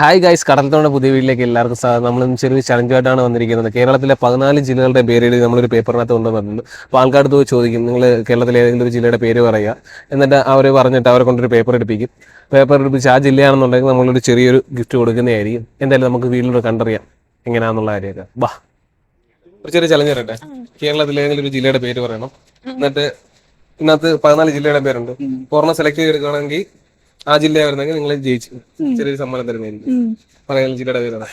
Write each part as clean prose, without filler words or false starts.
Hi guys, കടൽത്തോടെ പുതിയ വീട്ടിലേക്ക് എല്ലാവർക്കും സ്വാഗതം. നമ്മൾ ചെറിയ ചലഞ്ചുമായിട്ടാണ് വന്നിരിക്കുന്നത്. കേരളത്തിലെ 14 ജില്ലകളുടെ പേരെഴുതി നമ്മളൊരു പേപ്പറിനകത്ത് കൊണ്ടുവന്നിട്ടുണ്ട്. അപ്പോൾ ആൾക്കാർക്ക് പോയി ചോദിക്കും, നിങ്ങൾ കേരളത്തിലെ ഏതെങ്കിലും ഒരു ജില്ലയുടെ പേര് പറയുക. എന്നിട്ട് അവർ പറഞ്ഞിട്ട് അവരെ കൊണ്ടൊരു പേപ്പർ എടുപ്പിക്കും. പേപ്പർ എടുപ്പിച്ച് ആ ജില്ലയാണെന്നുണ്ടെങ്കിൽ നമ്മളൊരു ചെറിയൊരു ഗിഫ്റ്റ് കൊടുക്കുന്നതായിരിക്കും. എന്തായാലും നമുക്ക് വീട്ടിലൂടെ കണ്ടറിയാം എങ്ങനെയാണെന്നുള്ള കാര്യമൊക്കെ. വാ, ഒരു ചെറിയ ചലഞ്ച് തരട്ടെ. കേരളത്തിലെ ഏതെങ്കിലും ഒരു ജില്ലയുടെ പേര് പറയണം. എന്നിട്ട് ഇതിനകത്ത് 14 ജില്ലയുടെ പേരുണ്ട്. ഒരെണ്ണം സെലക്ട് ചെയ്തെടുക്കുകയാണെങ്കിൽ ആ ജില്ല വരുന്നെങ്കിൽ നിങ്ങൾ ജയിച്ചു. ചെറിയൊരു സമ്മാനം തരുന്നതായിരിക്കും. പറയാൻ ജില്ലയുടെ പേരാണ്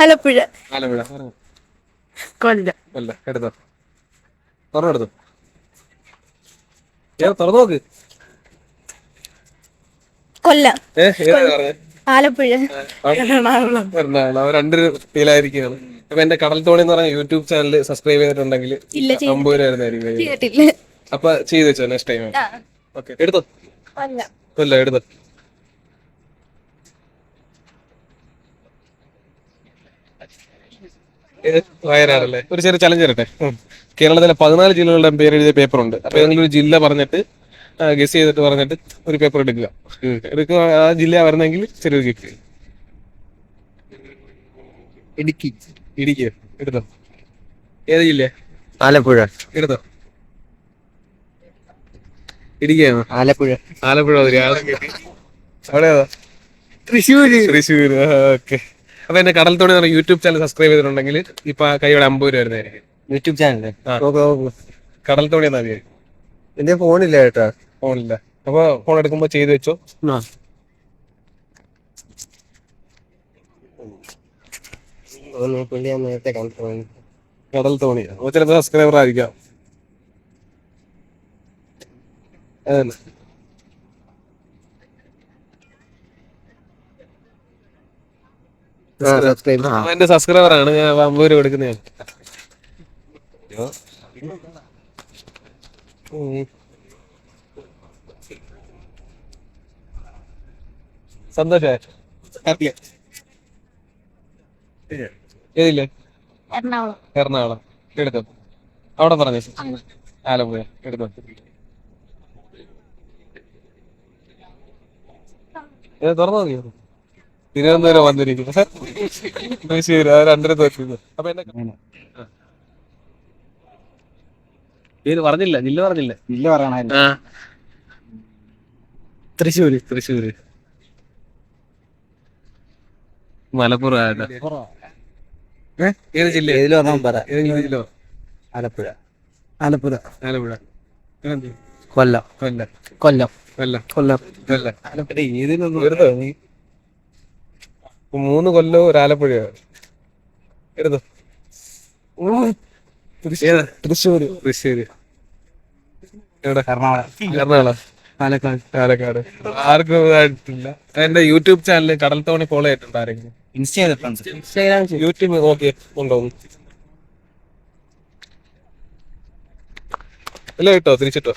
ആലപ്പുഴ, ആലപ്പുഴ. കൊല്ലം, അല്ല, എടുത്തോ, തുറന്നെടുത്തു. തുറന്നു നോക്ക്. കൊല്ലം, ഏതാ പറഞ്ഞേ? ആലപ്പുഴ, എറണാകുളം. എറണാകുളം. അവർ രണ്ടൊരു ഫീലായിരിക്കുകയാണ്. അപ്പൊ എന്റെ കടൽ തോണി എന്ന് പറഞ്ഞ യൂട്യൂബ് ചാനൽ സബ്സ്ക്രൈബ് ചെയ്തിട്ടുണ്ടെങ്കിൽ 50 രൂപ വരുന്നതായിരിക്കും. ചെയ്തിട്ടില്ല. അപ്പൊ ചെയ്ത് വെച്ചോ, നെക്സ്റ്റ് ടൈം. ഓക്കെ, എടുത്തോ. കൊല്ലം. കൊല്ലം എടുത്തോ. വയനാടല്ലേ? ഒരു ചെറിയ ചലഞ്ച് തരട്ടെ. കേരളത്തിലെ 14 ജില്ലകളുടെ പേര് എഴുതിയ പേപ്പർ ഉണ്ട്. അപ്പൊ ഏതെങ്കിലും ഒരു ജില്ല പറഞ്ഞിട്ട് ഗസ് ചെയ്തിട്ട് പറഞ്ഞിട്ട് ഒരു പേപ്പർ എടുക്കുക. എടുക്കുക, ആ ജില്ല വരുന്നെങ്കിൽ ചെറിയൊരു ഗിഫ്റ്റ്. ഇടുക്കി. ഇടുക്കിയോ? എടുത്തോ. ഏത് ജില്ല? ആലപ്പുഴ. എടുത്തോ. ഇടുക്കിയാണോ? ആലപ്പുഴ. ആലപ്പുഴ. അവിടെ ഏതാ? തൃശ്ശൂര്. തൃശ്ശൂര്. ഓക്കെ. അപ്പൊ എന്റെ കടൽ തോണി പറഞ്ഞ യൂട്യൂബ് ചാനൽ സബ്സ്ക്രൈബ് ചെയ്തിട്ടുണ്ടെങ്കിൽ ഇപ്പൊ കൈയോടെ 50 രൂപ വരുന്നതായിരിക്കും. YouTube channel. കടൽ തോണി എന്നാ പേര്. എന്റെ ഫോണില്ല കേട്ടാ. ഫോണില്ല. അപ്പൊ ഫോൺ എടുക്കുമ്പോ ചെയ്ത് വെച്ചോ. നേരത്തെ കണ്ടു. കടൽ തോണിയാ. അപ്പൊ ചിലപ്പോ സബ്സ്ക്രൈബർ ആയിരിക്കാം. അതന്നെ. അപ്പൊ എന്റെ സബ്സ്ക്രൈബർ ആണ്. ഞാൻ 50 രൂപ കൊടുക്കുന്നതാണ്. സന്തോഷായി. ഏതില്ലേ? എറണാകുളം. എറണാകുളം. എടുത്തോ. അവിടെ പറഞ്ഞു. ആലപ്പുഴ. എടുത്തോ. തുറന്നു നോക്കിയോ? തിരുവനന്തപുരം വന്നിരിക്കുന്നു. ശരി, ആ രണ്ടര തോറ്റത്. അപ്പൊ എന്നെ പേര് പറഞ്ഞില്ല, ജില്ല പറഞ്ഞില്ല. ജില്ല പറയണായിരുന്നു. തൃശ്ശൂര്. തൃശ്ശൂര്. മലപ്പുറം. ഏത് ജില്ല? ഏതിലോ ഒരെണ്ണം പറ. ഏതെങ്കിലും ജില്ലോ? ആലപ്പുഴ. ആലപ്പുഴ. ആലപ്പുഴ. കൊല്ലം. കൊല്ലം. കൊല്ലം. കൊല്ലം. കൊല്ലം. കൊല്ലം. ഏതിലൊന്നും എടുത്തോ. 3 കൊല്ലവും ഒരു ആലപ്പുഴയോ? എടുത്തോ. തൃശ്ശൂര്. തൃശ്ശൂര്. എവിടെ? എറണാകുളം. എറണാകുളം. പാലക്കാട്. പാലക്കാട്. ആർക്കും ഇതായിട്ടില്ല. എന്റെ യൂട്യൂബ് ചാനൽ കടൽ തോണി ഫോളോ ചെയ്തിട്ടുണ്ട് ആരെങ്കിലും? ഇൻസ്റ്റ ചെയ്തിട്ടുണ്ട്. ഇൻസ്റ്റാഗ്രാം. യൂട്യൂബ് നോക്കി ഉണ്ടോ? ഇല്ല, കിട്ടോ? തിരിച്ചിട്ടോ.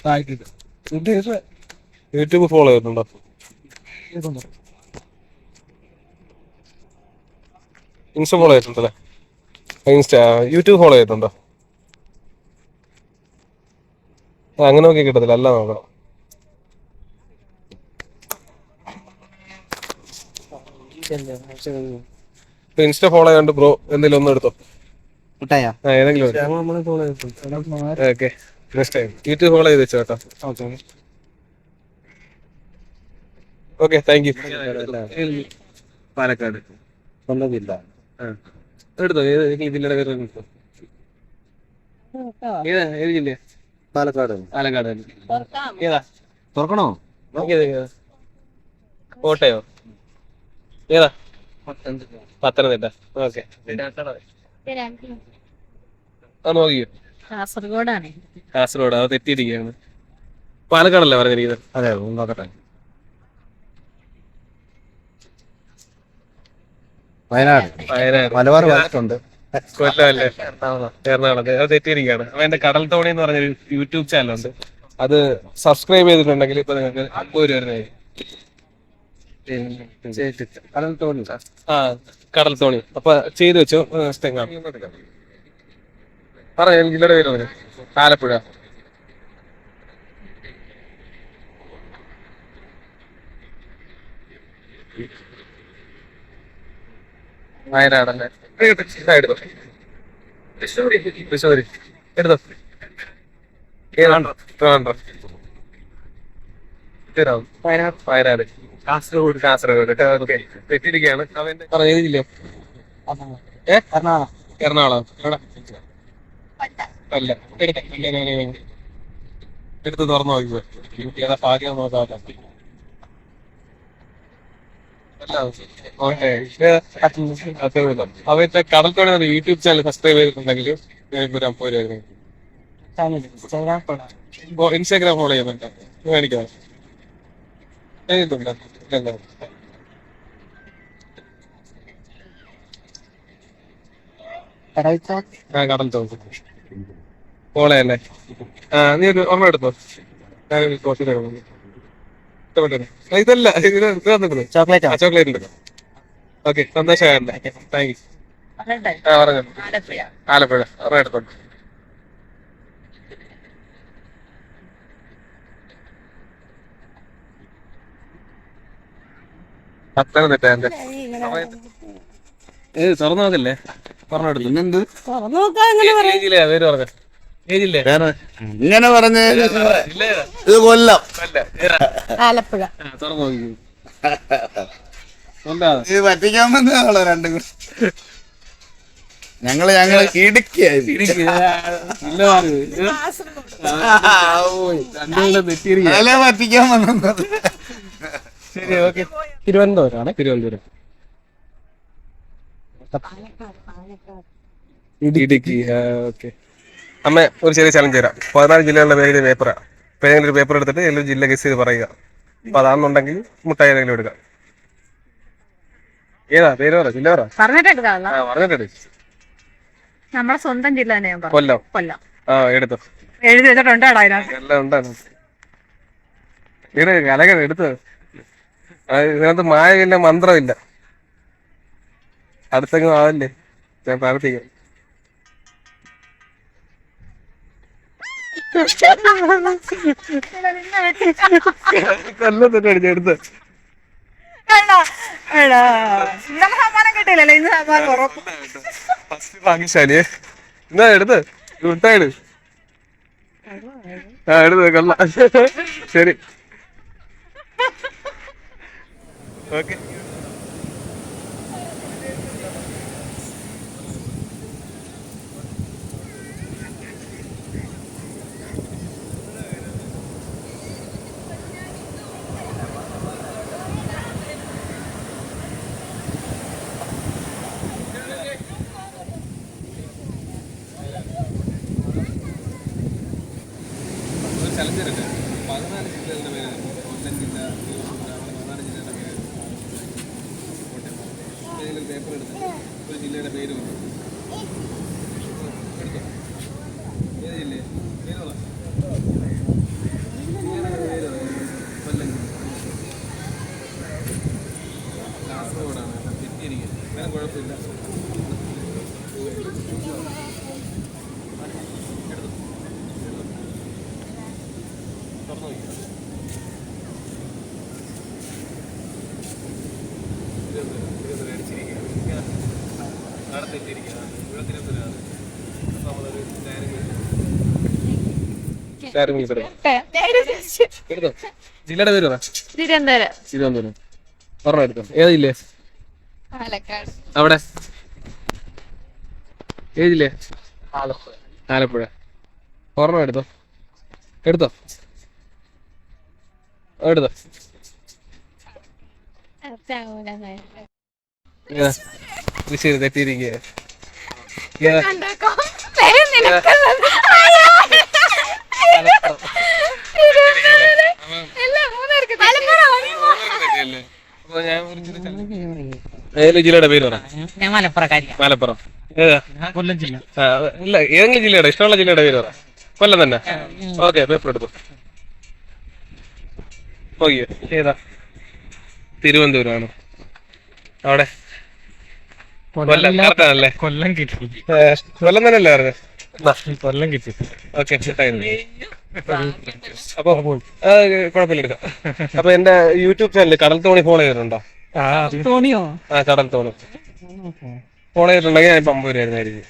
യൂട്യൂബ് ഫോളോ ചെയ്തിട്ടുണ്ടോ? ഇൻസ്റ്റ ഫോളോ ചെയ്തിട്ടുണ്ടല്ലേ? യൂട്യൂബ് ഫോളോ ചെയ്തിട്ടുണ്ടോ? അങ്ങനെ നോക്കി കിട്ടത്തില്ല. അല്ല, നോക്കണം. ഇൻസ്റ്റ ഫോളോ ചെയ്യാണ്ട് ബ്രോ എന്തെങ്കിലും ഒന്നും എടുത്തോ. മുട്ടായാ? ഏതെങ്കിലും okay. Next time YouTube follow ചെയ്ത് വെച്ചോ കേട്ടോ. Okay, thank you. പാലക്കാട്. സ്വന്തം ജില്ല. എടുത്തോ. ഏതെങ്കിലും ജില്ലയുടെ പേര് എടുത്തോ. ഏത് ജില്ലയാ? പാലക്കാട്. പാലക്കാട്. ഏതാ? തുറക്കണോ? ഏതാ? കോട്ടയോ? ഏതാ? പത്തനംതിട്ട. ഓക്കെ. നോക്കിയോ? കാസർഗോഡാണ്. കാസർഗോഡ്. അത് തെറ്റിയിരിക്കുകയാണ്. പാലക്കാടല്ലേ പറഞ്ഞിരിക്കുന്നത്? അതെ, നോക്കട്ടെ. വയനാട്. വയനാട്. മലബാർ വന്നിട്ടുണ്ട്. കൊല്ലമല്ലേ? എറണാകുളം. അത് തെറ്റിയിരിക്കുകയാണ്. അപ്പൊ എന്റെ കടൽ തോണി എന്ന് പറഞ്ഞൊരു യൂട്യൂബ് ചാനലുണ്ട്. അത് സബ്സ്ക്രൈബ് ചെയ്തിട്ടുണ്ടെങ്കിൽ ഇപ്പൊ നിങ്ങൾക്ക് 50 രൂപ വരുന്നതായിരിക്കും. കടൽ തോണി. ആ, കടൽ തോണി. അപ്പൊ ചെയ്തു വെച്ചോ. പറയാം ജില്ലയുടെ പേര് പറഞ്ഞു. ആലപ്പുഴ. വയനാടല്ലേ? എടുത്തോ. തൃശ്ശൂര് എടുത്തോ. ട്രിവാൻഡ്രം. വയനാട്. കാസർഗോഡ്. ഓക്കെ, തെറ്റിയിരിക്കുകയാണ്. അവന്റെ ഏത് ജില്ലയോ? എറണാകുളം. എവിടെ? അല്ല. എടുത്ത് തുറന്നു നോക്കിപ്പോ. ഏതാ ഭാഗ്യം നോക്കാമല്ലോ. അവരുടെ കടൽത്തോടെ യൂട്യൂബ് ചാനൽ സബ്സ്ക്രൈബ് ചെയ്തിട്ടുണ്ടെങ്കിൽ ഒരു 50 രൂപ. ഇൻസ്റ്റാഗ്രാം ഫോളോ ചെയ്യുന്നുണ്ട്. മേടിക്കാം. ചെയ്തിട്ടുണ്ട്. കടൽ തോന്നി പോളയല്ലേ? നീ ഒരു ഓർമ്മ എടുത്തോ. ഞാൻ കുറച്ച് ഇഷ്ടപ്പെട്ടു. ഇതല്ല, ചോക്ലേറ്റ് ഉണ്ട്. ഓക്കെ, സന്തോഷമായല്ലേ? Thank you. പറഞ്ഞു. ആലപ്പുഴ. ഓർമ്മ എടുത്തോ. പത്തനംതിട്ട. തുറന്നു നോക്കല്ലേ? പറഞ്ഞെടുത്തു. പിന്നെന്ത് ഏജില്ലേ? പേര് പറഞ്ഞ ഏജില്ലേ? ഇങ്ങനെ പറഞ്ഞ ഇത് കൊല്ലം. ആലപ്പുഴ. തുറന്നു നോക്കി. ഇത് പറ്റിക്കാൻ വന്നതാണോ രണ്ടും കൂടി? ഞങ്ങള് ഇടുക്കിയായി. അല്ല പറ്റിക്കാൻ വന്നത്. ശരി, ഓക്കെ. തിരുവനന്തപുരമാണ്. തിരുവനന്തപുരം. ഇടുക്കി. ഓക്കെ. അമ്മ ഒരു ചെറിയ ചലഞ്ച് തരാം. 14 ജില്ലകളുടെ പേര് പേപ്പറാ. ഇപ്പൊ ഏതെങ്കിലും ഒരു പേപ്പർ എടുത്തിട്ട് ഏതെങ്കിലും ജില്ല ഗസ് ചെയ്ത് പറയുക. അപ്പൊ അതാണെന്നുണ്ടെങ്കിൽ മുട്ടായി ഏതെങ്കിലും എടുക്കാം. ഏതാ പേര് പറ? ജില്ല പറ. പറഞ്ഞിട്ടെടു. നമ്മുടെ സ്വന്തം ജില്ല തന്നെ ഞാൻ പറഞ്ഞു. കൊല്ലം. എടുത്തോ. എഴുതി വെച്ചിട്ടുണ്ടോ അതിനകത്ത്? എല്ലാം ഉണ്ടായിരുന്നു. കലകൻ എടുത്തോ. ഇതിനകത്ത് മായമില്ല, മന്ത്രമില്ല. അടുത്തെങ്കിലും ആവല്ലേ? ഞാൻ പ്രാർത്ഥിക്കാം. കൊല്ലത്തിട്ട് എടുത്ത്. സമ്മാനം കിട്ടിയില്ലല്ലോ ഇന്ന്. സമ്മാനം ഉറപ്പ്. ഭാഗ്യശാലിയെ എന്നാ എടുത്ത് വിട്ടായിട്. എടുത്ത് കൊള്ളാം. ശരി, ഓക്കെ. ചലഞ്ചറുണ്ട്. 14 ജില്ലകളുടെ പേര്. കൊല്ലം ജില്ല, തിരുവനന്തപുരം, 14 ജില്ലയുടെ പേര്. ഏതെങ്കിലും പേപ്പർ എടുത്ത് ഒരു ജില്ലയുടെ പേര് പറഞ്ഞു. എടുത്തോ. ഏത് ജില്ലയെ പേര് പറ. കൊല്ലം ജില്ല. കാസർഗോഡാണ്. തെറ്റിയിരിക്കുക. അങ്ങനെ കുഴപ്പമില്ല. ജില്ലയുടെ പേര് പറ. തിരുവനന്തപുരം. പറഞ്ഞോ. എടുത്തോ. ഏത് ജില്ലേ? അവിടെ ഏത് ജില്ലേ? ആലപ്പുഴ. ഓർമ്മ എടുത്തോ. എടുത്തോ. തൃശ്ശൂർ. തെറ്റിയിരിക്കുക. ഏതെങ്കിലും ജില്ലയുടെ പേര് പറ. മലപ്പുറം. ഏതാ? കൊല്ലം ജില്ല. ഇല്ല, ഏതെങ്കിലും ജില്ലയുടെ ഇഷ്ടമുള്ള ജില്ലയുടെ പേര് പറ. കൊല്ലം തന്നെ. ഓക്കെ, പേപ്പർ എടുത്തു. നോക്കിയോ? ഏതാ? തിരുവനന്തപുരമാണ്. അവിടെ കൊല്ലം. കൊല്ലം കിട്ടി. കൊല്ലം തന്നെയല്ലേ പറഞ്ഞത്? കൊല്ലം കിട്ടി. ഓക്കെ, അപ്പൊ കുഴപ്പമില്ല, എടുക്കാം. അപ്പൊ എന്റെ യൂട്യൂബ് ചാനൽ കടൽ തോണി ഫോളോ ചെയ്തിട്ടുണ്ടോ? തോണിയോ? ആ കടൽ തോണി. ഫോളോ ചെയ്തിട്ടുണ്ടെങ്കിൽ ഞാൻ ഇപ്പൊ 50 രൂപ ആയിരുന്നായിരിക്കും.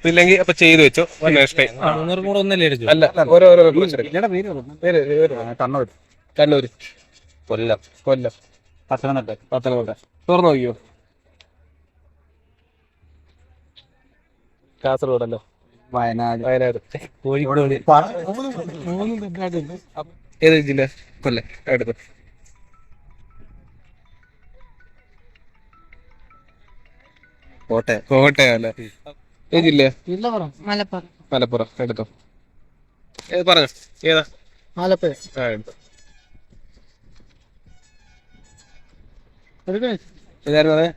ഇല്ലെങ്കിൽ അപ്പൊ ചെയ്തു വെച്ചോ. അല്ല ഓരോരോ കണ്ണൂർ, കണ്ണൂർ, കൊല്ലം, കൊല്ലം, പത്തനംതിട്ട, പത്തനംതിട്ട. തുറന്നു നോക്കിയോ? കാസർഗോഡല്ലോ, വയനാട്, വയനാട്, കോഴിക്കോട്. ഏത് ജില്ല? കൊല്ലം. എടുത്തു. കോട്ടയം, കോട്ടയം അല്ലേ? ഏത് ജില്ല? മലപ്പുറം. മലപ്പുറം. എടുത്തോ. പറഞ്ഞോ ഏതാ? ആലപ്പുഴ, ആ എടുത്തു. ഏതായിരുന്നു പറഞ്ഞേ?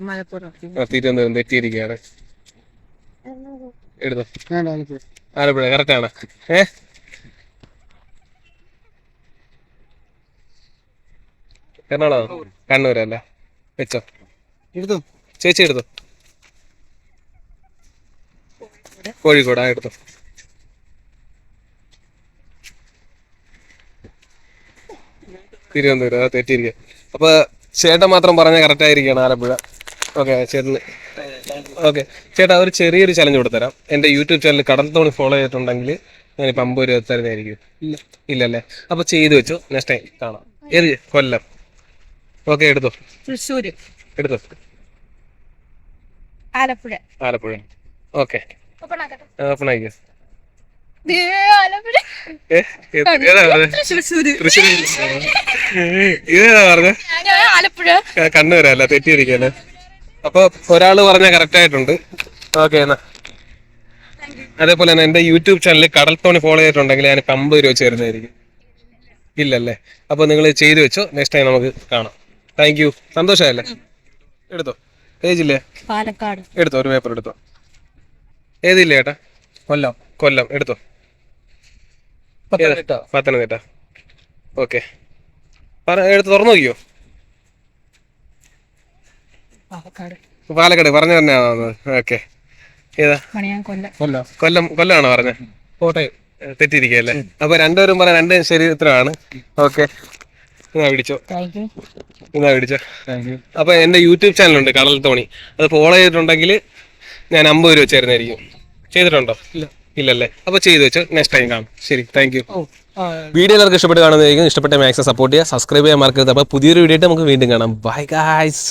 മലപ്പുറം. തിരുവനന്തപുരം. തെറ്റിയിരിക്കുകയാണ്. എടുത്തോ. ആലപ്പുഴ കറക്റ്റ് ആണ്. എറണാകുളം, കണ്ണൂരല്ല. വെച്ചോ. എടുത്തു. ചേച്ചി എടുത്തോ. കോഴിക്കോട്. ആ എടുത്തോ. തിരുവനന്തപുരം. അത് തെറ്റിയിരിക്കുക. അപ്പൊ ചേട്ടൻ മാത്രം പറഞ്ഞ കറക്റ്റ് ആയിരിക്കുകയാണ് ആലപ്പുഴ. ഓക്കെ ചേട്ടന്. ഓക്കെ ചേട്ടാ, ഒരു ചെറിയൊരു ചലഞ്ച് കൊടുത്തരാം. എൻ്റെ യൂട്യൂബ് ചാനൽ കടൽ തോണി ഫോളോ ചെയ്തിട്ടുണ്ടെങ്കിൽ ഞാനിപ്പോൾ 50 രൂപ തരുന്നതായിരിക്കും. ഇല്ലല്ലേ? അപ്പൊ ചെയ്തു വെച്ചോ. നെക്സ്റ്റ് ടൈം കാണാം. ഏത്? കൊല്ലം. ഓക്കെ എടുത്തോ. തൃശ്ശൂര്. എടുത്തോ. ആലപ്പുഴ. ആലപ്പുഴ. ഓക്കെ ഓപ്പൺ ആയിക്കോ. ആലപ്പുഴ. ഏതാ പറഞ്ഞത്? തൃശ്ശൂര്. തൃശ്ശൂർ. ഇതേതാ പറഞ്ഞത്? ആലപ്പുഴ. കണ്ണൂരല്ല. തെറ്റിയിരിക്കല്ലേ? അപ്പൊ ഒരാള് പറഞ്ഞ കറക്റ്റ് ആയിട്ടുണ്ട്. ഓക്കെ എന്നാ. അതേപോലെ തന്നെ എന്റെ യൂട്യൂബ് ചാനൽ കടൽ തോണി ഫോളോ ചെയ്തിട്ടുണ്ടെങ്കിൽ ഞാൻ 50 രൂപ ചേരുന്നതായിരിക്കും. ഇല്ലല്ലേ? അപ്പൊ നിങ്ങൾ ചെയ്തു വെച്ചോ. നെക്സ്റ്റ് ടൈം നമുക്ക് കാണാം. Thank you. സന്തോഷമായല്ലേ? എടുത്തോ. ഏത് ജില്ല? പാലക്കാട്. എടുത്തോ. ഒരു പേപ്പർ എടുത്തോ. ഏത് ജില്ല ചേട്ടാ? കൊല്ലം, കൊല്ലം. എടുത്തോ. പത്തനംതിട്ട. ഓക്കെ എടുത്ത് തുറന്നു നോക്കിയോ? പാലക്കാട്. പാലക്കാട് പറഞ്ഞു തന്നെയാണോ? ഓക്കെ ഏതാ? കൊല്ലം. കൊല്ലം. കൊല്ലമാണോ പറഞ്ഞത്? കോട്ടയം. തെറ്റിയിരിക്കല്ലേ? അപ്പൊ രണ്ടുപേരും പറയാൻ രണ്ടും ശരി ഉത്തരമാണ്. ഓക്കെ എന്നാ പിടിച്ചോ. എന്നാ പിടിച്ചോ. അപ്പൊ എന്റെ യൂട്യൂബ് ചാനലുണ്ട് കടൽ തോണി. അത് ഫോളോ ചെയ്തിട്ടുണ്ടെങ്കിൽ ഞാൻ 50 രൂപ ചേരുന്നതായിരിക്കും. ചെയ്തിട്ടുണ്ടോ? ഇല്ലല്ലേ? അപ്പൊ ചെയ്തു വെച്ചോ. നെക്സ്റ്റ് ടൈം കാണാം. ശരി, താങ്ക് യു. വീഡിയോ എല്ലാവർക്കും ഇഷ്ടപ്പെട്ട് കാണുന്നതായിരിക്കും. ഇഷ്ടപ്പെട്ട മാക്സിമം സപ്പോർട്ട് ചെയ്യുക, സബ്സ്ക്രൈബ് ചെയ്യാൻ മറക്കരുത്. അപ്പൊ പുതിയൊരു വീഡിയോ ആയിട്ട് നമുക്ക് വീണ്ടും കാണാം. Bye guys.